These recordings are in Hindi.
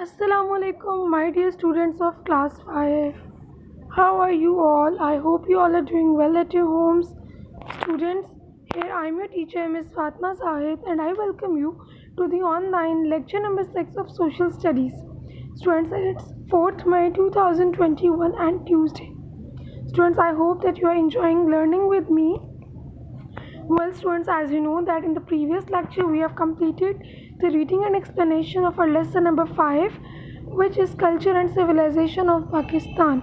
Assalamualaikum, my dear students of class 5. How are you all? I hope you all are doing well at your homes. Students, here I am your teacher, Ms. Fatma Zahid, and I welcome you to the online lecture number 6 of Social Studies. Students, it's 4th May 2021 and Tuesday. Students, I hope that you are enjoying learning with me. Well, students, as you know that in the previous lecture we have completed the reading and explanation of our lesson number 5, which is Culture and Civilization of Pakistan.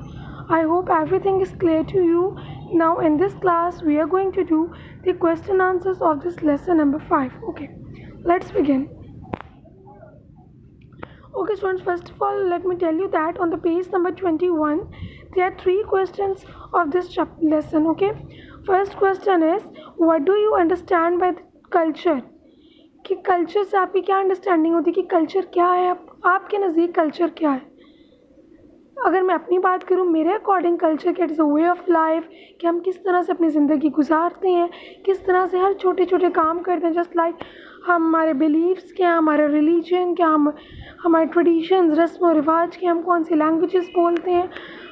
I hope everything is clear to you. Now in this class we are going to do the question answers of this lesson number 5. Okay, let's begin. Okay, students, first of all, let me tell you that on the page number 21, there are 3 questions of this lesson. Okay, first question is, what do you understand by culture? कि कल्चर से आपकी क्या अंडरस्टैंडिंग होती है कि कल्चर क्या है, आपके नज़दीक कल्चर क्या है? अगर मैं अपनी बात करूँ, मेरे अकॉर्डिंग कल्चर क्या is a way of life, कि हम किस तरह से अपनी ज़िंदगी गुजारते हैं, किस तरह से हर छोटे छोटे काम करते हैं, जस्ट लाइक हमारे बिलीव्स क्या, हमारा रिलीजन क्या, हमारे ट्रेडिशंस, रस्म और रिवाज के, हम कौन सी लैंग्वेजेस बोलते हैं,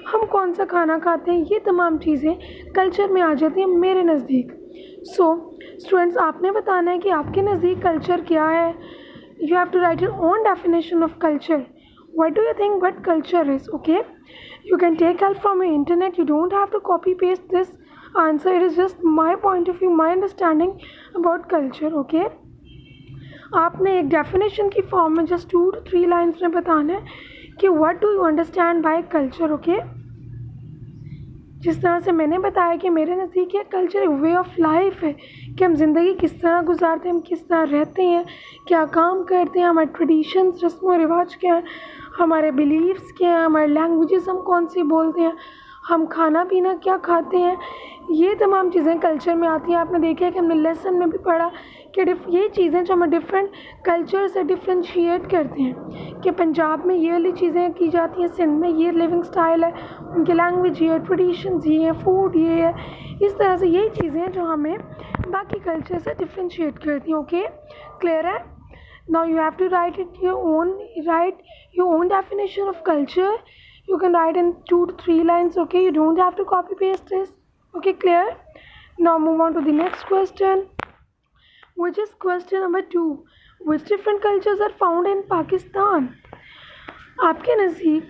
हम कौन सा खाना खाते हैं, ये तमाम चीज़ें कल्चर में आ जाती हैं मेरे नज़दीक. सो स्टूडेंट्स, आपने बताना है कि आपके नज़दीक कल्चर क्या है. You have to write your own definition of culture. What do you think what culture is? Okay, you can take help from your internet. You don't have to copy paste this answer. It is just my point of view, my understanding about culture. Okay, आपने एक डेफिनेशन की फॉर्म में जस्ट 2 to 3 लाइन्स में बताना है कि what do you understand by culture. Okay, जिस तरह से मैंने बताया कि मेरे नज़दीक ये कल्चर एक वे ऑफ लाइफ है, कि हम ज़िंदगी किस तरह गुजारते हैं, हम किस तरह रहते हैं, क्या काम करते हैं, हमारे ट्रेडिशंस, रस्म व रिवाज क्या हैं, हमारे बिलीव्स क्या हैं, हमारे लैंग्वेजेस हम कौन सी बोलते हैं, हम खाना पीना क्या खाते हैं, ये तमाम चीज़ें कल्चर में आती हैं. आपने देखा है कि हमने लेसन में भी पढ़ा कि ये चीज़ें जो हमें डिफरेंट कल्चर से डिफ्रेंशिएट करते हैं, कि पंजाब में ये वाली चीज़ें की जाती हैं, सिंध में ये लिविंग स्टाइल है, उनकी लैंग्वेज ये है, ट्रेडिशंस ये है, फूड ये है. इस तरह से यही चीज़ें जो हमें बाकी कल्चर से डिफ्रेंशिएट करती हैं. ओके, क्लियर है? Now you have to write your own definition of culture. You can write in 2 to 3 lines. Okay, you don't have to copy paste this. Okay, clear? Now move on to the next question, which is question number 2. Which different cultures are found in Pakistan? आपके नज़दीक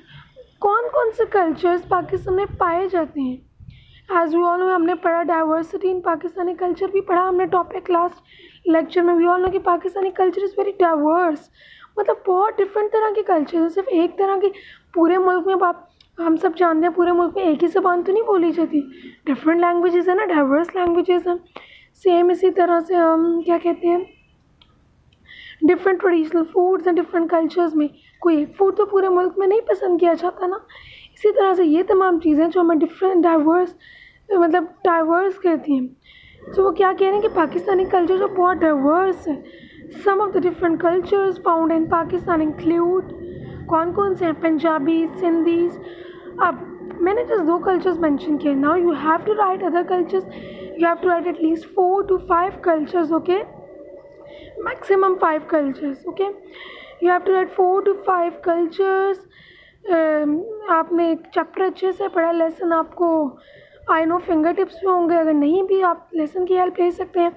कौन कौन से कल्चर्स पाकिस्तान में पाए जाते हैं? एज वी ऑल नो, हमने पढ़ा डाइवर्सिटी इन पाकिस्तानी कल्चर भी पढ़ा हमने टॉपिक लास्ट लेक्चर में. वी ऑल नो कि Pakistani culture is very diverse, मतलब बहुत डिफरेंट तरह के कल्चर है. सिर्फ एक तरह के पूरे मुल्क में आप हम सब जानते हैं, पूरे मुल्क में एक ही ज़बान तो नहीं बोली जाती. डिफरेंट लैंग्वेजेस है ना, डाइवर्स लैंग्वेजेस हैं. सेम इसी तरह से हम क्या कहते हैं, डिफरेंट ट्रेडिशनल फूड्स हैं डिफरेंट कल्चर्स में. कोई एक फूड तो पूरे मुल्क में नहीं पसंद किया जाता ना. इसी तरह से ये तमाम चीज़ें जो हमें डिफरेंट डाइवर्स करती हैं. तो वो क्या कह रहे हैं कि पाकिस्तानी कल्चर जो बहुत डाइवर्स है. Some of the different cultures found in Pakistan include, कौन कौन से हैं? पंजाबी, सिंधीज. अब मैंने जस्ट 2 कल्चर्स मेंशन किए. Now you have to write other cultures. You have to write at least 4 to 5 cultures. Okay, maximum 5 cultures. Okay, you have to write 4 to 5 cultures. आपने एक चैप्टर अच्छे से पढ़ा, लेसन आपको आई नो फिंगर टिप्स में होंगे. अगर नहीं भी आप लेसन की हेल्प ले सकते हैं.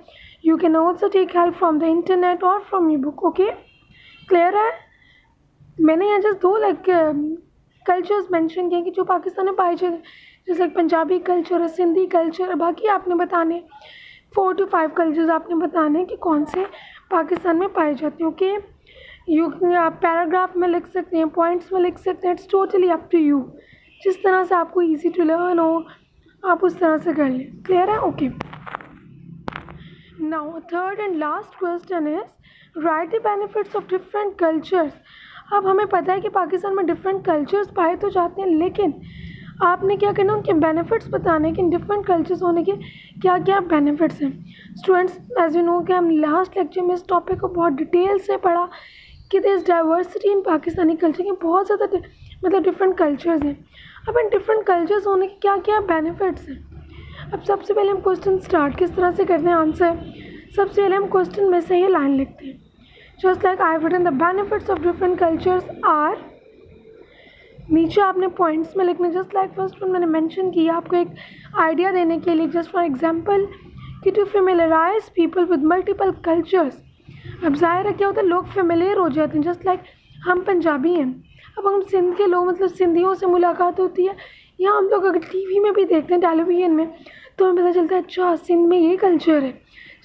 You can also take help from the internet और from your book. Okay, clear है? मैंने यहाँ जस्ट 2 कल्चर्स मेंशन किए कि जो पाकिस्तान में पाए जाते हैं, जैसे लाइक पंजाबी कल्चर और सिंधी कल्चर. बाकी आपने बताने 4 to 5 कल्चर्स आपने बताने कि कौन से पाकिस्तान में पाए जाते हैं. ओके, आप पैराग्राफ में लिख सकते हैं, पॉइंट्स में लिख सकते हैं. It's totally up to you. जिस तरह से आपको ईजी टू लर्न हो आप उस तरह से कर लें. क्लियर है? Okay, now third and last question is right the benefits of different cultures. अब हमें पता है कि पाकिस्तान में डिफरेंट कल्चर्स पाए तो जाते हैं, लेकिन आपने क्या करना, उनके बेनिफिट्स बताने कि डिफरेंट कल्चर्स होने के क्या क्या बेनिफिट्स हैं. स्टूडेंट्स, एज यू नो कि हम लास्ट लेक्चर में इस टॉपिक को बहुत डिटेल से पढ़ा कि there is diversity in Pakistani culture, के बहुत ज़्यादा मतलब डिफरेंट कल्चर्स हैं. अब इन डिफरेंट कल्चर्स होने के क्या क्या बेनिफिट्स हैं. अब सबसे पहले हम क्वेश्चन स्टार्ट किस तरह से करते हैं आंसर. सबसे पहले हम क्वेश्चन में से ही लाइन लिखते हैं Just like I've written, the benefits of different cultures are, नीचे आपने पॉइंट्स में लिखने, जस्ट लाइक फर्स्ट वन मैंने मेंशन किया आपको एक आइडिया देने के लिए, जस्ट फॉर एग्जांपल कि to familiarise people with multiple cultures. अब ज़ाहिर है क्या होता है, लोग फेमिलियर हो जाते हैं। जस्ट लाइक हम पंजाबी हैं, अब हम सिंध के लोग, मतलब सिंधियों से मुलाकात होती है, या हम लोग अगर टीवी में भी देखते हैं, टेलीविज़न में, तो हमें पता चलता है अच्छा सिंध में ये कल्चर है।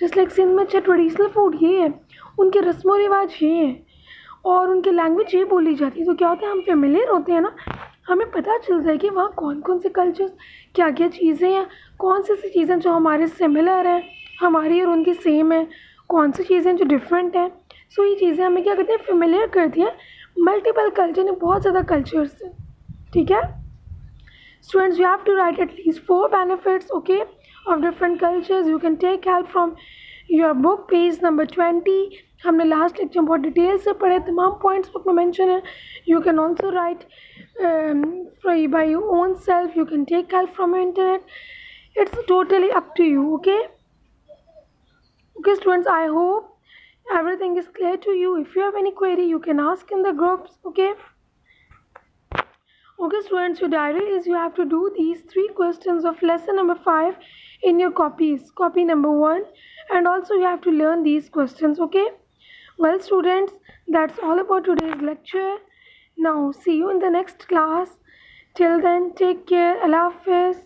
जस्ट लाइक सिंध में अच्छा ट्रेडिशनल फूड ये है, उनके रस्म व रिवाज ये हैं, और उनकी लैंग्वेज ये बोली जाती है। तो क्या होता है, हम फेमिलियर होते हैं ना, हमें पता चलता है कि वहाँ कौन कौन से कल्चर्स, क्या क्या चीज़ें हैं, कौन सी चीज़ें जो हमारे सिमिलर हैं, हमारी और उनकी सेम है, कौन सी चीज़ें जो डिफरेंट हैं। सो ये चीज़ें हमें क्या करती हैं, फेमिलियर करती हैं मल्टीपल कल्चर ने, बहुत ज़्यादा कल्चर्स से। ठीक है students, you have to write at least 4 benefits, okay, of different cultures. You can take help from your book page number 20। हमने लास्ट लेक्चर में बहुत डिटेल से पढ़े, तमाम पॉइंट्स बुक में मेंशन है। You can also write by your own self, you can take help from internet, it's totally up to you. Okay students, I hope everything is clear to you. If you have any query, you can ask in the groups. Okay students, your diary is you have to do these 3 questions of lesson number 5 in your copies, copy number 1, and also you have to learn these questions. Okay, well students, that's all about today's lecture. Now see you in the next class. Till then, take care. Allah Hafiz.